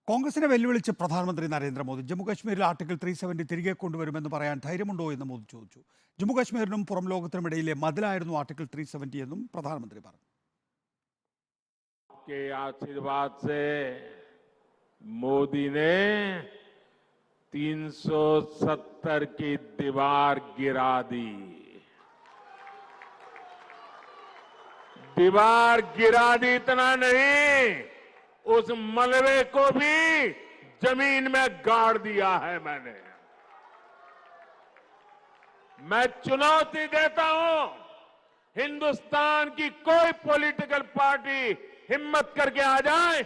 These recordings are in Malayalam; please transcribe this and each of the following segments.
കോൺഗ്രസിനെ വെല്ലുവിളിച്ച് പ്രധാനമന്ത്രി നരേന്ദ്രമോദി ജമ്മുകാശ്മീരിൽ ആർട്ടിക്കിൾ 370 തിരികെ കൊണ്ടുവരുമെന്ന് പറയാൻ ധൈര്യമുണ്ടോ എന്ന് മോദി ചോദിച്ചു. ജമ്മുകാശ്മീരിനും പുറം ലോകത്തിനുമിടയിലെ മതിലായിരുന്നു ആർട്ടിക്കിൾ 370 എന്നും പ്രധാനമന്ത്രി പറഞ്ഞു. के आशीर्वाद से मोदी ने 370 की दीवार गिरा दी। दीवार गिरा दी इतना नहीं, उस मलबे को भी जमीन में गाड़ दिया है मैंने। मैं चुनौती देता हूं, हिंदुस्तान की कोई पॉलिटिकल पार्टी हिम्मत करके आ जाए,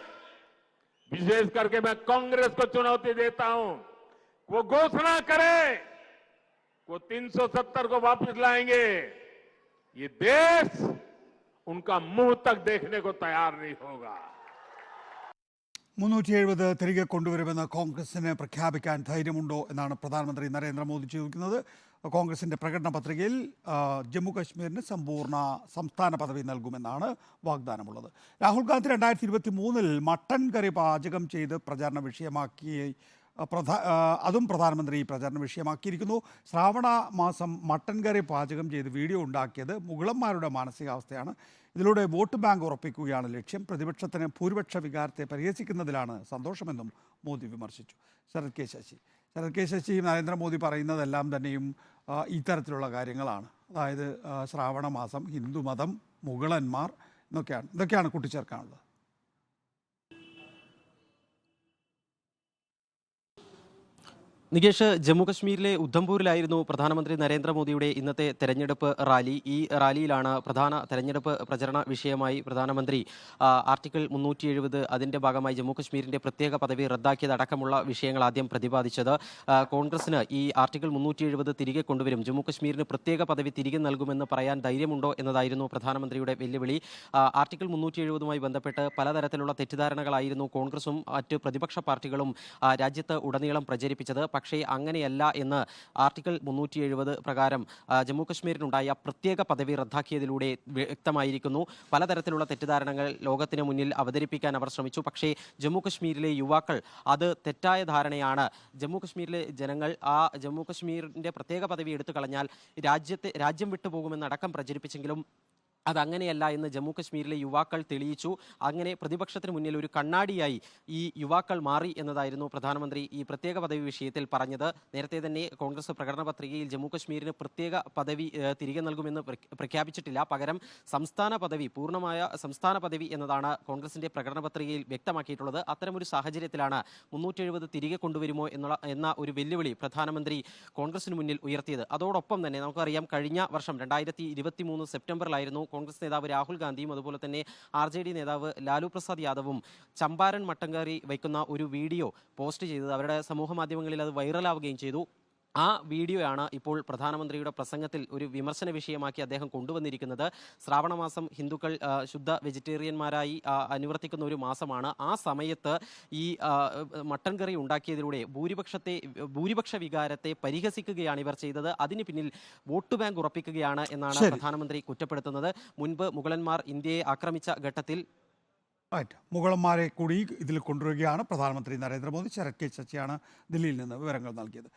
विशेष करके मैं कांग्रेस को चुनौती देता हूं, वो घोषणा करे वो 370 को वापस लाएंगे, ये देश उनका मुंह तक देखने को तैयार नहीं होगा। 370 തിരികെ കൊണ്ടുവരുമെന്ന് കോൺഗ്രസിന് പ്രഖ്യാപിക്കാൻ ധൈര്യമുണ്ടോ എന്നാണ് പ്രധാനമന്ത്രി നരേന്ദ്രമോദി ചോദിക്കുന്നത്. കോൺഗ്രസിന്റെ പ്രകടന പത്രികയിൽ ജമ്മു കശ്മീരിന് സമ്പൂർണ്ണ സംസ്ഥാന പദവി നൽകുമെന്നാണ് വാഗ്ദാനമുള്ളത്. രാഹുൽ ഗാന്ധി 2023 മട്ടൻ കറി പാചകം ചെയ്ത് പ്രചാരണ വിഷയമാക്കി അതും പ്രധാനമന്ത്രി പ്രചാരണ വിഷയമാക്കിയിരിക്കുന്നു. ശ്രാവണ മാസം മട്ടൻ കറി പാചകം ചെയ്ത് വീഡിയോ ഉണ്ടാക്കിയത് മുഗളന്മാരുടെ മാനസികാവസ്ഥയാണ്. ഇതിലൂടെ വോട്ട് ബാങ്ക് ഉറപ്പിക്കുകയാണ് ലക്ഷ്യം. പ്രതിപക്ഷത്തിന് ഭൂരിപക്ഷ വികാരത്തെ പരിഹസിക്കുന്നതിലാണ് സന്തോഷമെന്നും മോദി വിമർശിച്ചു. ശരത് കെ ശശി നരേന്ദ്രമോദി പറയുന്നതെല്ലാം തന്നെയും ഇത്തരത്തിലുള്ള കാര്യങ്ങളാണ്. അതായത് ശ്രാവണ മാസം, ഹിന്ദുമതം, മുഗളന്മാർ ഇതൊക്കെയാണ് കൂട്ടിച്ചേർക്കാനുള്ളത്. നികേഷ്, ജമ്മുകശ്മീരിലെ ഉദ്ധംപൂരിലായിരുന്നു പ്രധാനമന്ത്രി നരേന്ദ്രമോദിയുടെ ഇന്നത്തെ തെരഞ്ഞെടുപ്പ് റാലി. ഈ റാലിയിലാണ് പ്രധാന തെരഞ്ഞെടുപ്പ് പ്രചരണ വിഷയമായി പ്രധാനമന്ത്രി ആർട്ടിക്കിൾ 370 അതിൻ്റെ ഭാഗമായി ജമ്മുകശ്മീരിൻ്റെ പ്രത്യേക പദവി റദ്ദാക്കിയതടക്കമുള്ള വിഷയങ്ങൾ ആദ്യം പ്രതിപാദിച്ചത്. കോൺഗ്രസിന് ഈ ആർട്ടിക്കിൾ 370 തിരികെ കൊണ്ടുവരും, ജമ്മുകശ്മീരിന് പ്രത്യേക പദവി തിരികെ നൽകുമെന്ന് പറയാൻ ധൈര്യമുണ്ടോ എന്നതായിരുന്നു പ്രധാനമന്ത്രിയുടെ വെല്ലുവിളി. ആർട്ടിക്കിൾ 370മായി ബന്ധപ്പെട്ട് പലതരത്തിലുള്ള തെറ്റിദ്ധാരണകളായിരുന്നു കോൺഗ്രസും മറ്റ് പ്രതിപക്ഷ പാർട്ടികളും രാജ്യത്ത് ഉടനീളം പ്രചരിപ്പിച്ചത്. പക്ഷേ അങ്ങനെയല്ല എന്ന് ആർട്ടിക്കിൾ 370 പ്രകാരം ജമ്മുകശ്മീരിനുണ്ടായ പ്രത്യേക പദവി റദ്ദാക്കിയതിലൂടെ വ്യക്തമായിരിക്കുന്നു. പലതരത്തിലുള്ള തെറ്റിദ്ധാരണകൾ ലോകത്തിന് മുന്നിൽ അവതരിപ്പിക്കാൻ അവർ ശ്രമിച്ചു. പക്ഷേ ജമ്മുകശ്മീരിലെ യുവാക്കൾ അത് തെറ്റായ ധാരണയാണ്. ജമ്മുകശ്മീരിലെ ജനങ്ങൾ ജമ്മുകശ്മീരിൻ്റെ പ്രത്യേക പദവി എടുത്തു കളഞ്ഞാൽ രാജ്യം വിട്ടുപോകുമെന്നടക്കം പ്രചരിപ്പിച്ചെങ്കിലും അതങ്ങനെയല്ല എന്ന് ജമ്മുകശ്മീരിലെ യുവാക്കൾ തെളിയിച്ചു. അങ്ങനെ പ്രതിപക്ഷത്തിന് മുന്നിൽ ഒരു കണ്ണാടിയായി ഈ യുവാക്കൾ മാറി എന്നതായിരുന്നു പ്രധാനമന്ത്രി ഈ പ്രത്യേക പദവി വിഷയത്തിൽ പറഞ്ഞത്. നേരത്തെ തന്നെ കോൺഗ്രസ് പ്രകടന പത്രികയിൽ ജമ്മുകശ്മീരിന് പ്രത്യേക പദവി തിരികെ നൽകുമെന്ന് പ്രഖ്യാപിച്ചിട്ടില്ല. പകരം സംസ്ഥാന പദവി, പൂർണ്ണമായ സംസ്ഥാന പദവി എന്നതാണ് കോൺഗ്രസിന്റെ പ്രകടന പത്രികയിൽ വ്യക്തമാക്കിയിട്ടുള്ളത്. അത്തരമൊരു സാഹചര്യത്തിലാണ് 370 തിരികെ കൊണ്ടുവരുമോ എന്ന ഒരു വെല്ലുവിളി പ്രധാനമന്ത്രി കോൺഗ്രസിന് മുന്നിൽ ഉയർത്തിയത്. അതോടൊപ്പം തന്നെ നമുക്കറിയാം, കഴിഞ്ഞ വർഷം 2023 സെപ്റ്റംബറിലായിരുന്നു കോൺഗ്രസ് നേതാവ് രാഹുൽ ഗാന്ധിയും അതുപോലെ തന്നെ RJD നേതാവ് ലാലു പ്രസാദ് യാദവും ചമ്പാരൻ മട്ടൻ കറി വയ്ക്കുന്ന ഒരു വീഡിയോ പോസ്റ്റ് ചെയ്തത്. അവരുടെ സമൂഹ മാധ്യമങ്ങളിൽ അത് വൈറലാവുകയും ചെയ്തു. ആ വീഡിയോയാണ് ഇപ്പോൾ പ്രധാനമന്ത്രിയുടെ പ്രസംഗത്തിൽ ഒരു വിമർശന വിഷയമാക്കി അദ്ദേഹം കൊണ്ടുവന്നിരിക്കുന്നത്. ശ്രാവണ മാസം ഹിന്ദുക്കൾ ശുദ്ധ വെജിറ്റേറിയന്മാരായി അനുവർത്തിക്കുന്ന ഒരു മാസമാണ്. ആ സമയത്ത് ഈ മട്ടൻ കറി ഉണ്ടാക്കിയതിലൂടെ ഭൂരിപക്ഷ വികാരത്തെ പരിഹസിക്കുകയാണ് ഇവർ ചെയ്തത്. അതിന് പിന്നിൽ വോട്ട് ബാങ്ക് ഉറപ്പിക്കുകയാണ് എന്നാണ് പ്രധാനമന്ത്രി കുറ്റപ്പെടുത്തുന്നത്. മുൻപ് മുഗളന്മാർ ഇന്ത്യയെ ആക്രമിച്ച ഘട്ടത്തിൽ മുഗളന്മാരെ കൂടി ഇതിൽ കൊണ്ടുവരികയാണ് പ്രധാനമന്ത്രി നരേന്ദ്രമോദി. ശരത് കെ ശശിയാണ് ദില്ലിയിൽ നിന്ന് വിവരങ്ങൾ നൽകിയത്.